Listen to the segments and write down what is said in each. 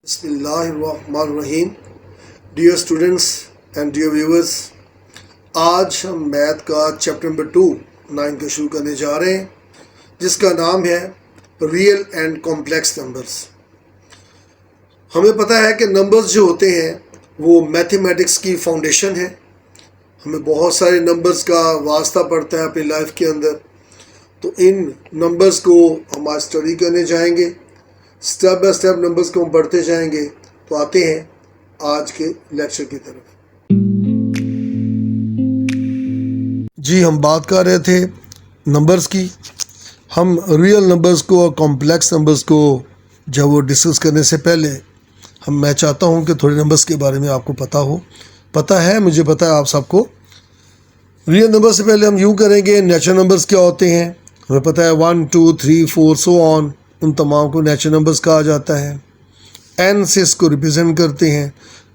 बिस्मिल्लाहिर्रहमानिर्रहीम। Dear students and dear viewers, आज हम मैथ का चैप्टर नंबर 9 का शुरू करने जा रहे हैं, जिसका नाम है रियल एंड कॉम्प्लेक्स नंबर्स। हमें पता है कि नंबर्स जो होते हैं वो मैथमेटिक्स की फाउंडेशन है। हमें बहुत सारे नंबर्स का वास्ता पड़ता है अपनी लाइफ के अंदर, तो इन नंबर्स को हम आज स्टडी करने जाएंगे। स्टेप बाय स्टेप नंबर्स को हम बढ़ते जाएंगे। तो आते हैं आज के लेक्चर की तरफ। जी, हम बात कर रहे थे नंबर्स की। हम रियल नंबर्स को और कॉम्प्लेक्स नंबर्स को जब वो डिस्कस करने से पहले मैं चाहता हूँ कि थोड़े नंबर्स के बारे में आपको पता हो। पता है, मुझे पता है आप सबको। रियल नंबर से पहले हम यूँ करेंगे, नेचुरल नंबर्स क्या होते हैं। हमें पता है 1 2 3 4 सो ऑन, उन तमाम को नेचुरल नंबर्स कहा जाता है। एन से इसको रिप्रेजेंट करते हैं।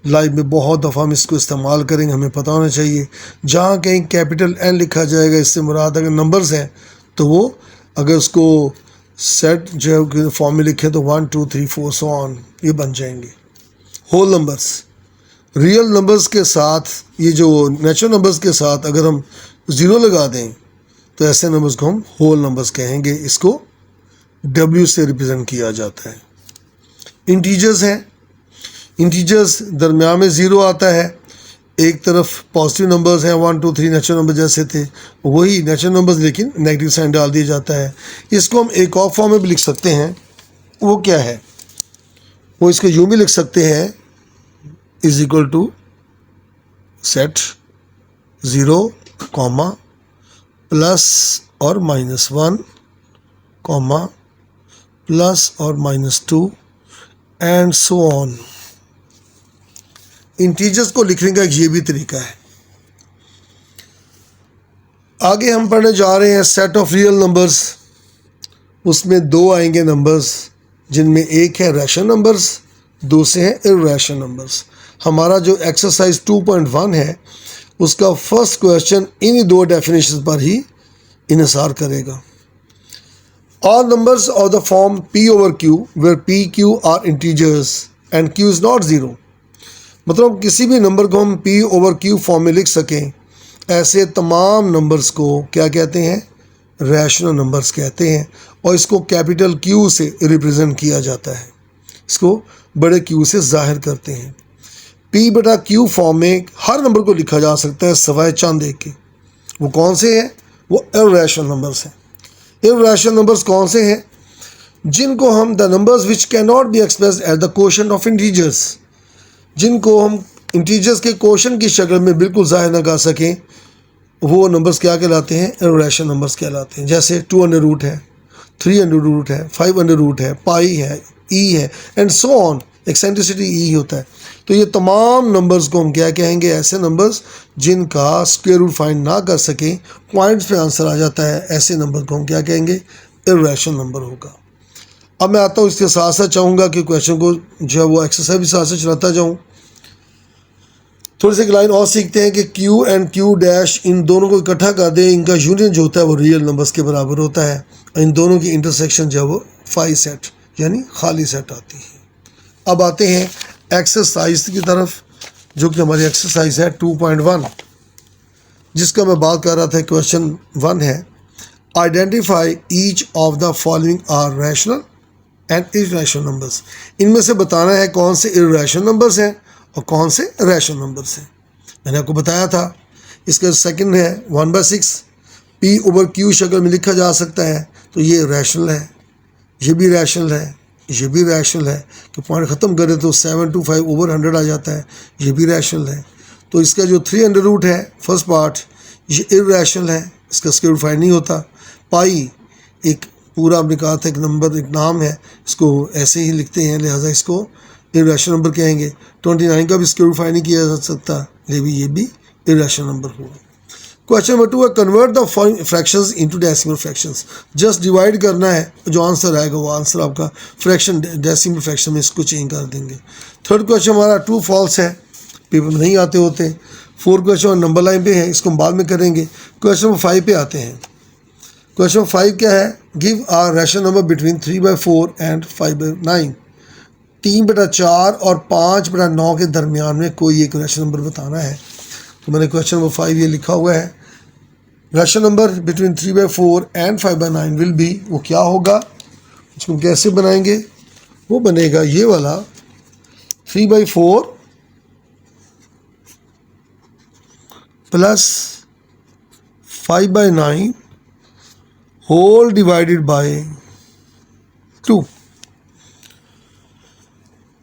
लाइफ में बहुत दफ़ा हम इसको इस्तेमाल करेंगे, हमें पता होना चाहिए। जहाँ कहीं कैपिटल एन लिखा जाएगा, इससे मुराद अगर नंबर्स हैं तो वो अगर उसको सेट जो फॉर्म में लिखे तो 1 2 3 4 सो ऑन ये बन जाएंगे होल नंबर्स। रियल नंबर्स के साथ, ये जो नेचुरल नंबर्स के साथ अगर हम ज़ीरो लगा दें तो ऐसे नंबर्स को हम होल नंबर्स कहेंगे। इसको W से रिप्रेजेंट किया जाता है। इंटीजर्स हैं। इंटीजर्स दरमियान में ज़ीरो आता है। एक तरफ पॉजिटिव नंबर्स हैं 1 2 3 नेचुरल नंबर जैसे थे, वही नेचुरल नंबर्स लेकिन नेगेटिव साइन डाल दिया जाता है। इसको हम एक और फॉर्म में भी लिख सकते हैं। वो क्या है? वो इसको यूँ भी लिख सकते हैं, is equal to set 0, plus और -1, प्लस और -2 एंड सो ऑन। इंटीजर्स को लिखने का ये भी तरीका है। आगे हम पढ़ने जा रहे हैं सेट ऑफ रियल नंबर्स। उसमें दो आएंगे नंबर्स, जिनमें एक है रैशनल नंबर्स, दूसरे हैं इर्रेशनल नंबर्स। हमारा जो एक्सरसाइज 2.1 है उसका फर्स्ट क्वेश्चन इन दो डेफिनेशन पर ही इन्हिसार करेगा। All numbers of the form p over q where p q are integers and q is not 0। मतलब किसी भी नंबर को हम p over q फॉर्म में लिख सकें, ऐसे तमाम नंबर्स को क्या कहते हैं? रैशनल नंबर्स कहते हैं। और इसको कैपिटल Q से रिप्रेजेंट किया जाता है, इसको बड़े Q से जाहिर करते हैं। p बटा q फॉर्म में हर नंबर को लिखा जा सकता है सवाए चंद एक के। वो कौन से हैं? वो इर्रेशनल नंबर्स हैं। इर्रेशनल नंबर्स कौन से हैं? जिनको हम the numbers which can not be expressed at the quotient of integers, जिनको हम इंटीजर्स के कोशेंट की शक्ल में बिल्कुल जाहिर न कर सकें, वो नंबर्स क्या कहलाते हैं? इर्रेशनल नंबर्स कहलाते हैं। जैसे 2 अंडर रूट है, 3 अंडर रूट है, 5 अंडर रूट है, पाई है, ई है एंड सो ऑन। एक्सेंट्रिसिटी ई होता है। तो ये तमाम नंबर्स को हम क्या कहेंगे? ऐसे नंबर्स जिनका स्क्वायर रूट फाइंड ना कर सकें, पॉइंट्स पे आंसर आ जाता है, ऐसे नंबर को हम क्या कहेंगे? इर्रेशनल नंबर होगा। अब मैं आता हूँ, इसके साथ साथ चाहूँगा कि क्वेश्चन को जो है वो एक्सरसाइज भी साथ साथ चलाता जाऊँ। थोड़ी सी लाइन और सीखते हैं कि Q एंड Q डैश, इन दोनों को इकट्ठा कर दें, इनका यूनियन जो होता है वो रियल नंबर्स के बराबर होता है। इन दोनों की इंटरसेक्शन जो है वो 5 सेट यानी खाली सेट आती है। अब आते हैं एक्सरसाइज की तरफ, जो कि हमारी एक्सरसाइज है 2.1, जिसका मैं बात कर रहा था। क्वेश्चन 1 है, identify each of the following are rational and irrational numbers. इनमें से बताना है कौन से इर्रेशनल नंबर्स हैं और कौन से रैशनल नंबर्स हैं। मैंने आपको बताया था। इसका सेकंड है 1/6, p ओवर q शक्ल में लिखा जा सकता है, तो ये रैशनल है, ये भी रैशनल है, ये भी रैशनल है। तो पॉइंट ख़त्म करें तो 725 ओवर 100 आ जाता है, ये भी रैशनल है। तो इसका जो 3 अंडर रूट है फर्स्ट पार्ट, ये इर्रेशनल है, इसका स्क्वायर रूट फाइंड नहीं होता। पाई एक पूरा आपने कहा था, एक नंबर, एक नाम है, इसको ऐसे ही लिखते हैं, लिहाजा इसको इर्रेशनल नंबर कहेंगे। 29 का भी स्क्वायर रूट फाइंड नहीं किया जा सकता, ये भी इर्रेशनल नंबर होगा। क्वेश्चन नंबर 2 है, convert the following fractions into decimal fractions. Just divide करना है, जो आंसर आएगा वो आंसर आपका फ्रैक्शन डेसिमल फ्रैक्शन में इसको चेंज कर देंगे। थर्ड क्वेश्चन हमारा ट्रू फॉल्स है, पेपर में नहीं आते होते। 4 क्वेश्चन नंबर लाइन पे है, इसको हम बाद में करेंगे। क्वेश्चन नंबर 5 पे आते हैं। क्वेश्चन 5 क्या है? Give a rational number between 3/4 and 5/9। 3/4 और 5/9 के दरमियान में कोई एक रैशनल नंबर बताना है। तो मैंने क्वेश्चन नंबर 5 ये लिखा हुआ है, rational number between 3/4 and 5/9 will be, वो क्या होगा, उसको कैसे बनाएंगे, वो बनेगा ये वाला 3/4 प्लस 5/9 होल डिवाइडेड बाय 2।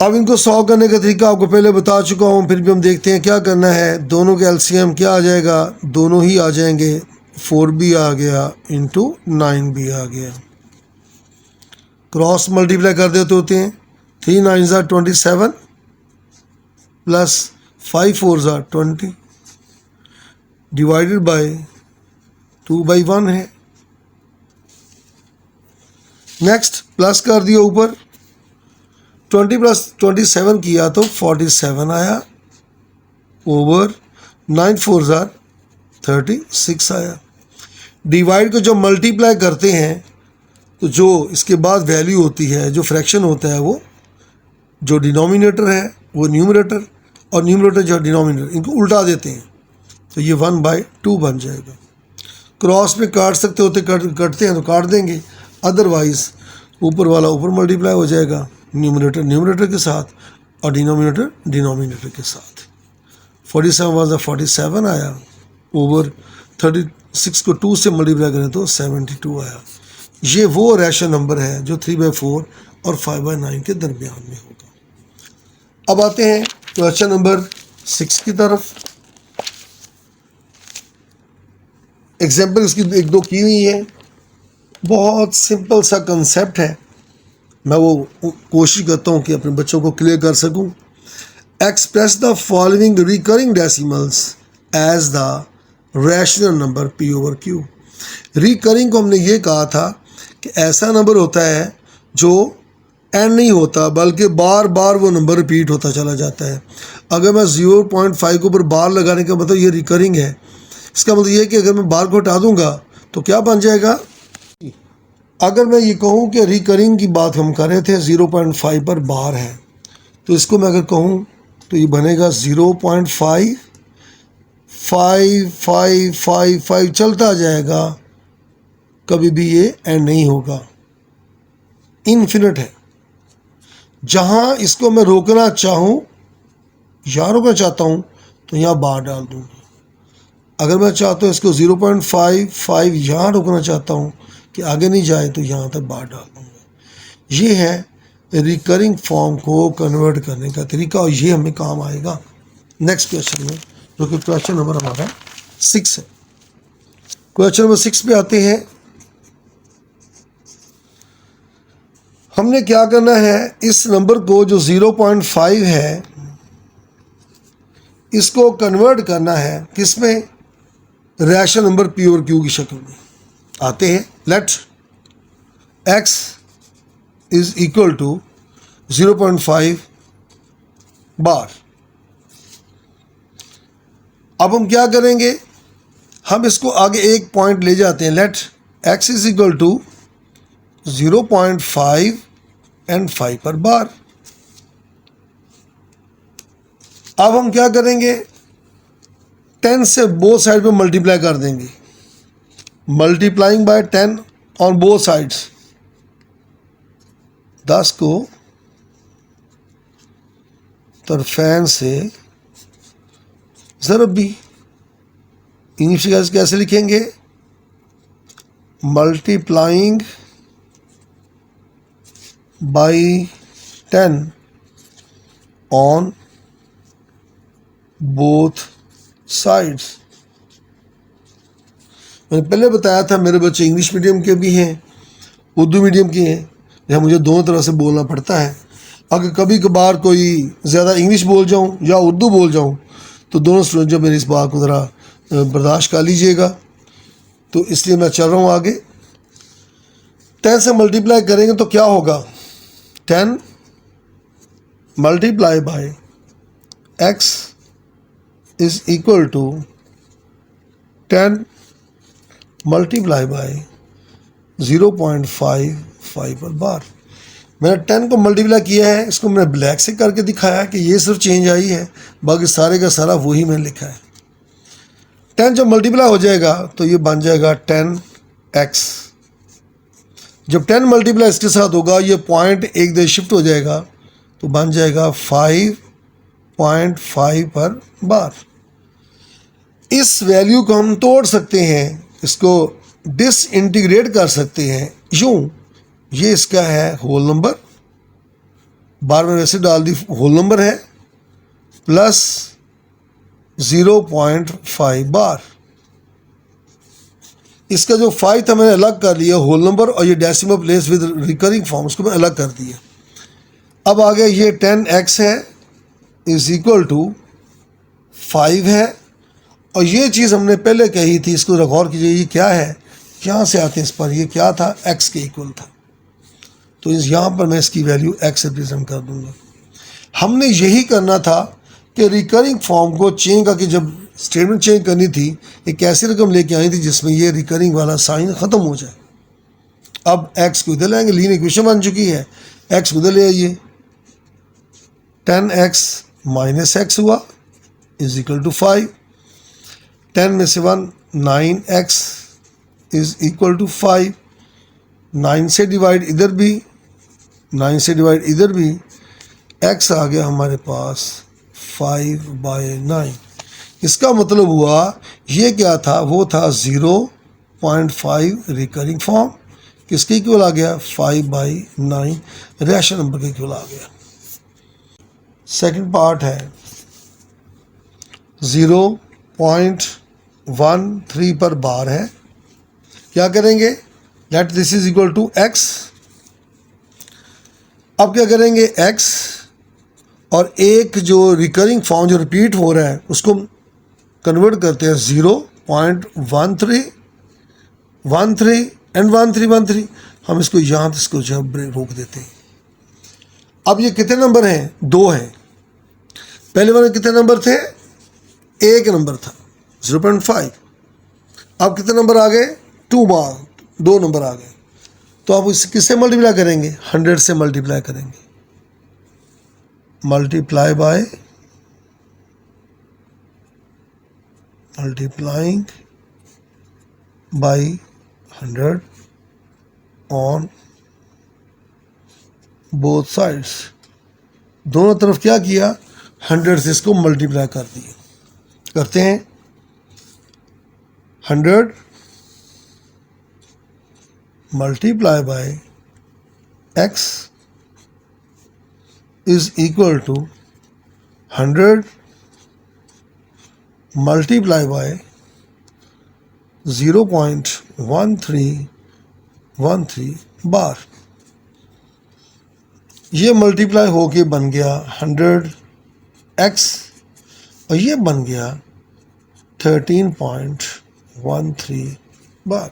अब इनको सॉल्व करने का तरीका आपको पहले बता चुका हूँ, फिर भी हम देखते हैं क्या करना है। दोनों के एलसीएम क्या आ जाएगा, दोनों ही आ जाएंगे, 4 भी आ गया इंटू 9 भी आ गया। क्रॉस मल्टीप्लाई कर देते होते हैं, 3 9 are 27 plus 5 4 are 20 divided by 2/1 है। नेक्स्ट प्लस कर दिया ऊपर, 20 प्लस 27 किया तो 47 आया, ओवर 9 4 are 36 आया। डिवाइड को जब मल्टीप्लाई करते हैं तो जो इसके बाद वैल्यू होती है, जो फ्रैक्शन होता है, वो जो डिनोमिनेटर है वो न्यूमरेटर, और न्यूमरेटर जो डिनोमिनेटर, इनको उल्टा देते हैं तो ये 1/2 बन जाएगा। क्रॉस में काट सकते होते, कटते हैं तो काट देंगे, अदरवाइज ऊपर वाला ऊपर मल्टीप्लाई हो जाएगा, न्यूमरेटर न्यूमरेटर के साथ और डिनोमिनेटर डिनोमिनेटर के साथ। 47 वाज 47 आया, ओवर 36 को 2 से मल्टीप्लाई करें तो 72 आया। ये वो रैशनल नंबर है जो 3/4 और 5/9 के दरमियान में होगा। अब आते हैं क्वेश्चन नंबर 6 की तरफ। एग्जाम्पल इसकी 1-2 की हुई है, बहुत सिंपल सा कंसेप्ट है, मैं वो कोशिश करता हूँ कि अपने बच्चों को क्लियर कर सकूँ। Express the following recurring decimals as the rational number p/q। Recurring को हमने ये कहा था कि ऐसा नंबर होता है जो एंड नहीं होता, बल्कि बार बार वो नंबर रिपीट होता चला जाता है। अगर मैं 0.5 के ऊपर बार लगाने का मतलब ये रिकरिंग है। इसका मतलब ये है कि अगर मैं बार को हटा दूंगा तो क्या बन जाएगा। अगर मैं ये कहूँ कि रिकरिंग की बात हम कर रहे थे, 0.5 पर बार है, तो इसको मैं अगर कहूँ तो ये बनेगा 0.5 5 5 5 5 चलता जाएगा, कभी भी ये एंड नहीं होगा, इन्फिनिट है। जहाँ इसको मैं रोकना चाहूँ या रोकना चाहता हूँ तो यहाँ बार डाल दूँगा। अगर मैं चाहता हूँ इसको 0.55 यहाँ रोकना चाहता हूँ कि आगे नहीं जाए तो यहाँ तक बार डाल दूँगा। ये है रिकरिंग फॉर्म को कन्वर्ट करने का तरीका, और ये हमें काम आएगा नेक्स्ट क्वेश्चन में, जो कि क्वेश्चन नंबर हमारा 6 है। क्वेश्चन नंबर 6 पे आते हैं। हमने क्या करना है, इस नंबर को जो 0.5 है इसको कन्वर्ट करना है किसमें, रैशनल नंबर p/q की शक्ल में। आते हैं, let x is equal to 0.5 bar. अब हम क्या करेंगे, हम इसको आगे एक पॉइंट ले जाते हैं, let x is equal to 0.5 and 5 पर बार। अब हम क्या करेंगे, 10 से बोथ साइड पे मल्टीप्लाई कर देंगे, multiplying by 10 on both sides. 10 को तरफैन से ज़रब भी, इंग्लिश कैसे लिखेंगे, multiplying by 10 on both sides. मैंने पहले बताया था मेरे बच्चे इंग्लिश मीडियम के भी हैं, उर्दू मीडियम के हैं, यहाँ मुझे दोनों तरह से बोलना पड़ता है। अगर कभी कभार कोई ज़्यादा इंग्लिश बोल जाऊँ या उर्दू बोल जाऊँ तो दोनों स्टूडेंट जो मेरी इस बात को ज़रा बर्दाश्त कर लीजिएगा। तो इसलिए मैं चल रहा हूँ आगे। 10 से मल्टीप्लाई करेंगे तो क्या होगा, 10 multiply by x is equal to 10 multiply by 0.55 पर बार। मैंने 10 को मल्टीप्लाई किया है, इसको मैंने ब्लैक से करके दिखाया कि ये सिर्फ चेंज आई है, बाकी सारे का सारा वही मैंने लिखा है। 10 जब मल्टीप्लाई हो जाएगा तो ये बन जाएगा 10x। जब 10 मल्टीप्लाई इसके साथ होगा, ये पॉइंट एक दे शिफ्ट हो जाएगा तो बन जाएगा 5.5 पर बार। इस वैल्यू को हम तोड़ सकते हैं, इसको डिसइंटीग्रेट कर सकते हैं यूं, ये इसका है होल नंबर, बार में वैसे डाल दी होल नंबर है, प्लस 0.5 बार। इसका जो 5 था मैंने अलग कर लिया होल नंबर, और ये decimal place with recurring form उसको मैं अलग कर दिया। अब आ गया ये 10x है इज इक्वल टू 5 है, और ये चीज़ हमने पहले कही थी, इसको गौर कीजिए, ये क्या है, यहाँ से आते हैं इस पर, ये क्या था, x के इक्वल था, तो इस यहाँ पर मैं इसकी वैल्यू x रिप्रेजेंट कर दूंगा। हमने यही करना था कि रिकरिंग फॉर्म को चेंज करके जब स्टेटमेंट चेंज करनी थी, एक ऐसी रकम लेके आई थी जिसमें ये रिकरिंग वाला साइन ख़त्म हो जाए। अब x को इधर लाएंगे, लीनियर इक्वेशन बन चुकी है, x को इधर ले आइए, 10x माइनस x हुआ इज इक्वल टू 5, 10 में से 1 9x इज इक्वल टू 5, 9 से डिवाइड इधर भी, 9 से डिवाइड इधर भी, x आ गया हमारे पास 5/9। इसका मतलब हुआ ये क्या था, वो था 0.5 रिकरिंग फॉर्म, किसके इक्वल आ गया, 5/9 रेशनल नंबर के इक्वल आ गया। सेकंड पार्ट है 0.13 पर बार है, क्या करेंगे, let this is equal to x। अब क्या करेंगे, x और एक जो रिकरिंग फॉर्म जो रिपीट हो रहा है उसको कन्वर्ट करते हैं 0.13 एंड 13 हम इसको यहाँ इसको जो रोक देते हैं। अब ये कितने नंबर हैं, 2 हैं। पहले वाले कितने नंबर थे, 1 नंबर था 0.5। अब कितने नंबर आ गए, 2 नंबर आ गए। तो आप इसे किससे मल्टीप्लाई करेंगे, 100 से मल्टीप्लाई करेंगे, multiply by multiplying by 100 on both sides. दोनों तरफ क्या किया, 100 से इसको मल्टीप्लाई कर दिए। करते हैं 100 multiply by x is equal to 100 multiply by 0.1313 bar. ये मल्टीप्लाई होके बन गया 100x, और ये बन गया 13.13 बार।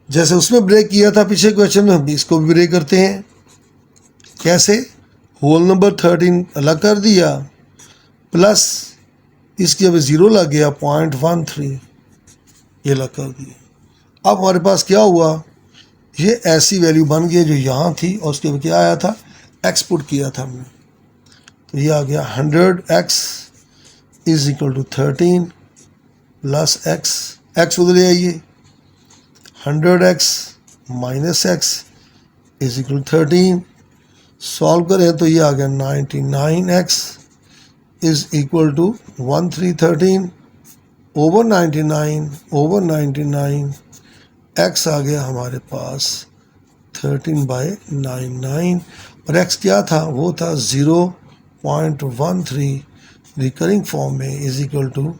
जैसे उसमें ब्रेक किया था पिछले क्वेश्चन में, हम भी इसको भी ब्रेक करते हैं। कैसे, होल नंबर 13 अलग कर दिया, प्लस इसकी अब 0 लग गया, 0.13 ये अलग कर दिया। अब हमारे पास क्या हुआ, ये ऐसी वैल्यू बन गई जो यहाँ थी, और उसके बाद क्या आया था, एक्सपुट किया था हमने, तो ये आ गया 100x is equal to 13 plus x उधर ले आइए, 100x minus x is equal 13। Solve करें तो ये आ गया 99x is equal to 1313 over 99 x आ गया हमारे पास 13/99, और x क्या था, वो था 0.13 रिकरिंग फॉर्म में इज इक्वल टू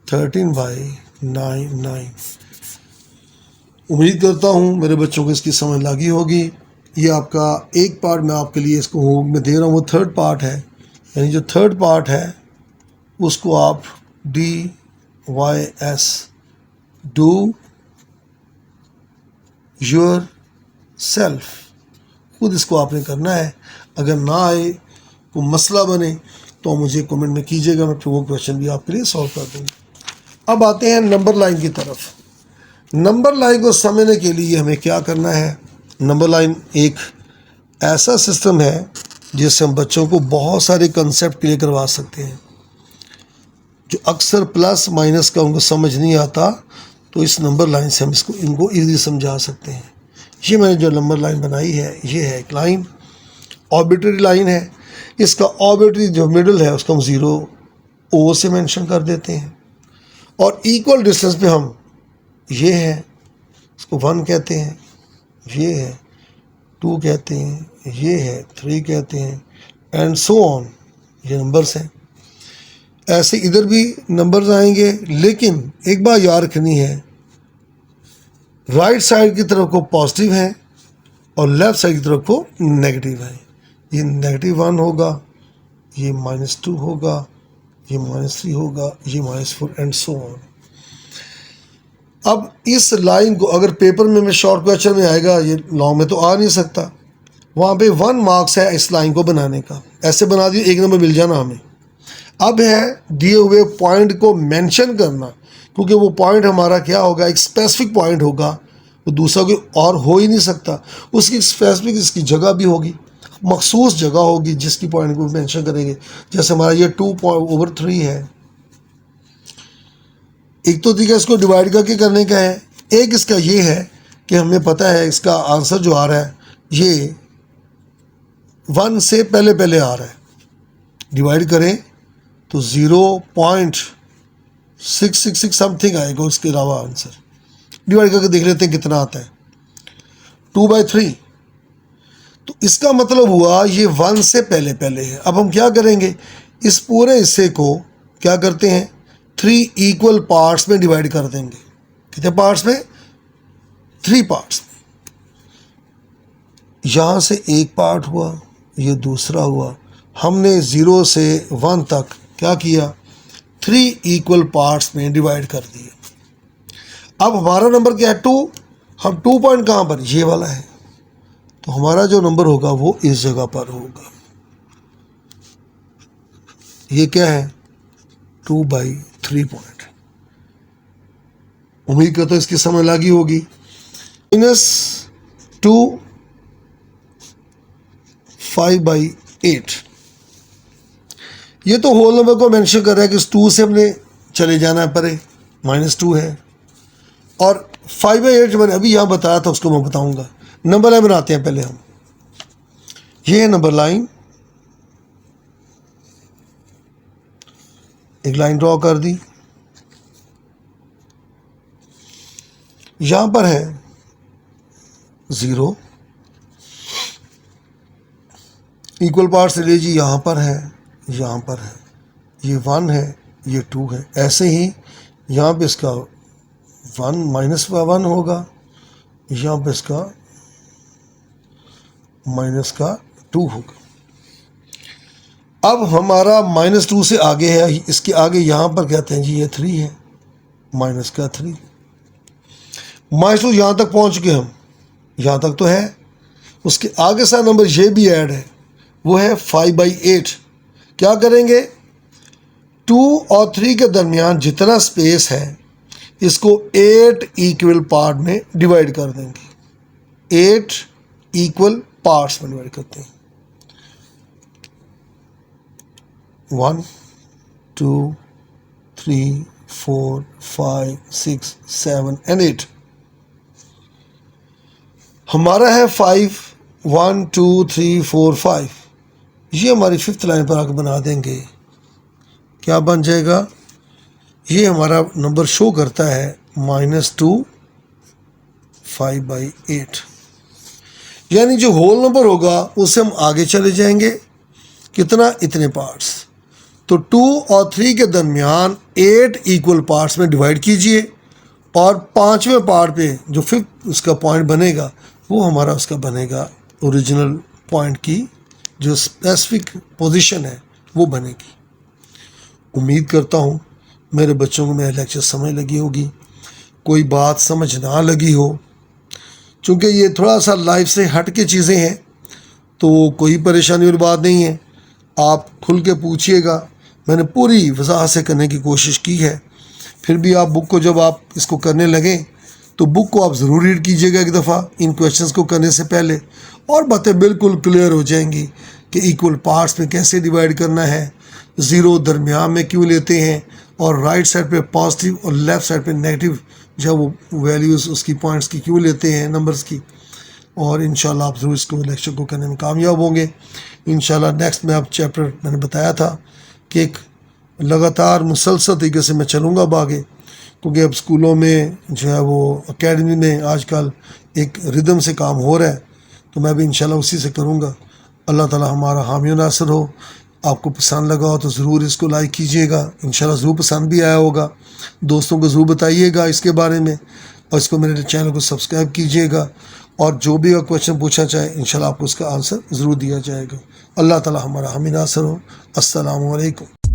13/99। उम्मीद करता हूँ मेरे बच्चों को इसकी समझ लगी होगी। ये आपका एक पार्ट मैं आपके लिए इसको होमवर्क में दे रहा हूँ, वो थर्ड पार्ट है, यानी जो थर्ड पार्ट है उसको आप DYS डू योर सेल्फ, खुद इसको आपने करना है। अगर ना आए तो मसला बने तो मुझे कमेंट में कीजिएगा, मैं फिर वो क्वेश्चन भी आपके लिए सॉल्व कर दूँगा। अब आते हैं नंबर लाइन की तरफ। नंबर लाइन को समझने के लिए हमें क्या करना है, नंबर लाइन एक ऐसा सिस्टम है जिससे हम बच्चों को बहुत सारे कंसेप्ट क्लियर करवा सकते हैं। जो अक्सर प्लस माइनस का उनको समझ नहीं आता, तो इस नंबर लाइन से हम इनको ईज़िली समझा सकते हैं। ये मैंने जो नंबर लाइन बनाई है, ये है एक लाइन, ऑर्बिटरी लाइन है। इसका ऑर्बिटरी जो मिडल है उसको हम 0 O से मेंशन कर देते हैं, और इक्वल डिस्टेंस पे हम ये है, इसको 1 कहते हैं, ये है 2 कहते हैं, ये है 3 कहते हैं, एंड सो ऑन। ये नंबर्स हैं। ऐसे इधर भी नंबर्स आएंगे, लेकिन एक बात याद रखनी है, राइट साइड की तरफ को पॉजिटिव है और लेफ्ट साइड की तरफ को नेगेटिव है। ये -1 होगा, ये -2 होगा, ये -3 होगा, ये -4 एंड सो ऑन। अब इस लाइन को अगर पेपर में मैं शॉर्ट क्वेश्चन में आएगा, ये लॉन्ग में तो आ नहीं सकता, वहाँ पे 1 मार्क्स है इस लाइन को बनाने का। ऐसे बना दिए 1 नंबर मिल जाना हमें। अब है दिए हुए पॉइंट को मेंशन करना, क्योंकि वो पॉइंट हमारा क्या होगा, एक स्पेसिफिक पॉइंट होगा, वो दूसरा कोई और हो ही नहीं सकता। उसकी स्पेसिफिक इसकी जगह भी होगी, मखसूस जगह होगी जिसकी पॉइंट को मेंशन करेंगे। जैसे हमारा ये 2/3 है। एक तो तरीका इसको डिवाइड करके करने का है, एक इसका ये है कि हमें पता है इसका आंसर जो आ रहा है ये 1 से पहले पहले आ रहा है। डिवाइड करें तो 0.666 समथिंग आएगा, उसके अलावा आंसर। डिवाइड करके देख लेते हैं कितना आता है। 2/3, तो इसका मतलब हुआ ये 1 से पहले पहले है। अब हम क्या करेंगे, इस पूरे हिस्से को क्या करते हैं, 3 इक्वल पार्ट्स में डिवाइड कर देंगे। कितने पार्ट्स में, 3 पार्ट्स में। यहाँ से एक पार्ट हुआ, ये दूसरा हुआ। हमने 0 से 1 तक क्या किया, 3 इक्वल पार्ट्स में डिवाइड कर दिए। अब हमारा नंबर क्या है, 2। हम 2 पॉइंट कहाँ पर, ये वाला है, तो हमारा जो नंबर होगा वो इस जगह पर होगा। ये क्या है, 2/3 पॉइंट। उम्मीद करता हूँ इसकी समझ लगी होगी। -2 5/8, ये तो होल नंबर को मेंशन कर रहा है कि इस 2 से हमने चले जाना है परे, -2 है। और 5/8 मैंने अभी यहाँ बताया था, उसको मैं बताऊंगा। नंबर लाइन बनाते हैं पहले हम। ये है नंबर लाइन, एक लाइन ड्रॉ कर दी। यहाँ पर है 0, इक्वल पार्ट्स ले लीजिए, यहाँ पर है, यहाँ पर है, ये 1 है, ये 2 है। ऐसे ही यहाँ पे इसका 1 होगा, यहाँ पे इसका -2 होगा। अब हमारा -2 से आगे है, इसके आगे यहाँ पर कहते हैं जी ये 3 है, -3। -2 यहाँ तक पहुँच गए हम, यहाँ तक तो है। उसके आगे सा नंबर ये भी ऐड है, वो है 5/8। क्या करेंगे, 2 और 3 के दरमियान जितना स्पेस है इसको 8 इक्वल पार्ट में डिवाइड कर देंगे। 8 इक्वल पार्ट्स में डिवाइड करते हैं। 1 2 3 4 5 6 7 एंड 8। हमारा है 5, 1 2 3 4 5। ये हमारी 5th लाइन पर आकर बना देंगे, क्या बन जाएगा, ये हमारा नंबर शो करता है -2 5/8। यानी जो होल नंबर होगा उससे हम आगे चले जाएंगे, कितना, इतने पार्ट्स। तो 2 और 3 के दरमियान 8 इक्वल पार्ट्स में डिवाइड कीजिए, और 5वें पार्ट पे जो 5th उसका पॉइंट बनेगा वो हमारा उसका बनेगा ओरिजिनल पॉइंट की जो स्पेसिफिक पोजीशन है वो बनेगी। उम्मीद करता हूँ मेरे बच्चों को मेरा लेक्चर समझ लगी होगी, कोई बात समझ ना लगी हो। चूँकि ये थोड़ा सा लाइफ से हट के चीज़ें हैं तो कोई परेशानी वाली बात नहीं है, आप खुल के पूछिएगा। मैंने पूरी वजाहत से करने की कोशिश की है। फिर भी आप बुक को जब आप इसको करने लगें तो बुक को आप ज़रूर रीड कीजिएगा एक दफ़ा इन क्वेश्चंस को करने से पहले, और बातें बिल्कुल क्लियर हो जाएंगी कि इक्वल पार्ट्स में कैसे डिवाइड करना है, ज़ीरो दरमियान में क्यों लेते हैं, और राइट साइड पे पॉजिटिव और लेफ़्ट साइड पे नेगेटिव जब वो वैल्यूज़ उसकी पॉइंट्स की क्यों लेते हैं नंबर्स की। और इंशाल्लाह आप ज़रूर इसको लेक्चर को करने में कामयाब होंगे। इंशाल्लाह नेक्स्ट में आप चैप्टर मैंने बताया था कि एक लगातार मुसलसल तरीके से मैं चलूँगा अब आगे, क्योंकि अब स्कूलों में जो है वो एकेडमी में आजकल एक रिदम से काम हो रहा है, तो मैं भी इंशाल्लाह उसी से करूँगा। अल्लाह ताला हमारा हामी नासर हो। आपको पसंद लगा हो तो ज़रूर इसको लाइक कीजिएगा, इंशाल्लाह ज़रूर पसंद भी आया होगा। दोस्तों को ज़रूर बताइएगा इसके बारे में, और इसको मेरे चैनल को सब्सक्राइब कीजिएगा, और जो भी क्वेश्चन पूछना चाहे इंशाल्लाह आपको उसका आंसर ज़रूर दिया जाएगा। अल्लाह ताला हमारा हामी नासर हो। अस्सलामु अलैकुम।